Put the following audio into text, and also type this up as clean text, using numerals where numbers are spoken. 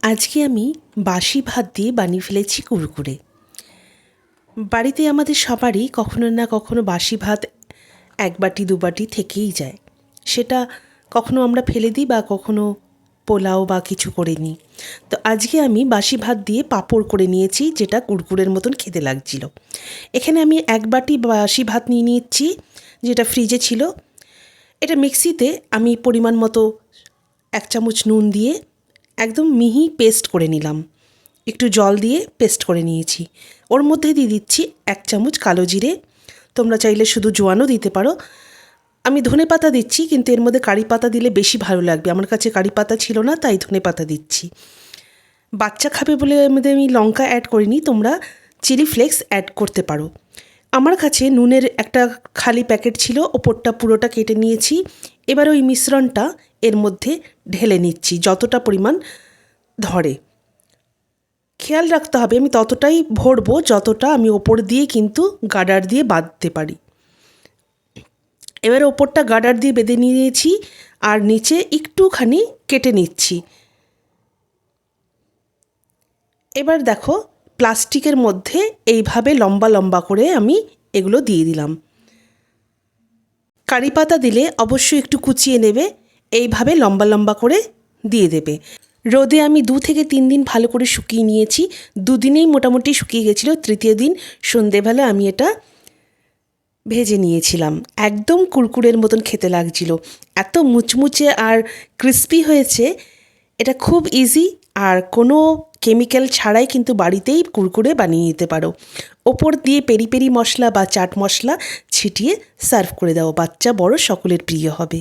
আজকে আমি বাসি ভাত দিয়ে বানিয়ে ফেলেছি কুরকুরে। বাড়িতে আমাদের সবারই কখনো না কখনো বাসি ভাত এক বাটি দু বাটি থেকেই যায়। সেটা কখনো আমরা ফেলে দিই বা কখনো পোলাও বা কিছু করে নিই। তো আজকে আমি বাসি ভাত দিয়ে পাঁপড় করে নিয়েছি, যেটা কুরকুরের মতন খেতে লাগছিল। এখানে আমি এক বাটি বাসি ভাত নিয়ে নিচ্ছি, যেটা ফ্রিজে ছিল। এটা মিক্সিতে আমি পরিমাণ মতো 1 চামচ নুন দিয়ে একদম মিহি পেস্ট করে নিলাম। একটু জল দিয়ে পেস্ট করে নিয়েছি। ওর মধ্যে দিয়ে দিচ্ছি 1 চামচ কালো জিরে। তোমরা চাইলে শুধু জোয়ানও দিতে পারো। আমি ধনে পাতা দিচ্ছি, কিন্তু এর মধ্যে কারি পাতা দিলে বেশি ভালো লাগবে। আমার কাছে কারি পাতা ছিল না, তাই ধনে পাতা দিচ্ছি। বাচ্চা খাবে বলে এর মধ্যে আমি লঙ্কা অ্যাড করিনি, তোমরা চিলি ফ্লেক্স অ্যাড করতে পারো। আমার কাছে নুনের একটা খালি প্যাকেট ছিল, ওপরটা পুরোটা কেটে নিয়েছি। এবার ওই মিশ্রণটা এর মধ্যে ঢেলে নিচ্ছি, যতটা পরিমাণ ধরে। খেয়াল রাখতে হবে আমি ততটাই ভরবো যতটা আমি ওপর দিয়ে কিন্তু গার্ডার দিয়ে বাঁধতে পারি। এবার ওপরটা গার্ডার দিয়ে বেঁধে নিয়েছি আর নিচে একটুখানি কেটে নিচ্ছি। এবার দেখো, প্লাস্টিকের মধ্যে এইভাবে লম্বা লম্বা করে আমি এগুলো দিয়ে দিলাম। কারি পাতা দিলে অবশ্যই একটু কুচিয়ে নেবে, এইভাবে লম্বা লম্বা করে দিয়ে দেবে। রোদে আমি 2 থেকে 3 দিন ভালো করে শুকিয়ে নিয়েছি। 2 দিনেই মোটামুটি শুকিয়ে গেছিলো। তৃতীয় দিন সন্ধেবেলা আমি এটা ভেজে নিয়েছিলাম। একদম কুরকুরের মতন খেতে লাগছিল, এত মুচমুচে আর ক্রিস্পি হয়েছে। এটা খুব ইজি আর কোনো কেমিক্যাল ছাড়াই কিন্তু বাড়িতেই কুরকুরে বানিয়ে নিতে পারো। ওপর দিয়ে পেরি পেরি মশলা বা চাট মশলা ছিটিয়ে সার্ভ করে দাও, বাচ্চা বড় সকলের প্রিয় হবে।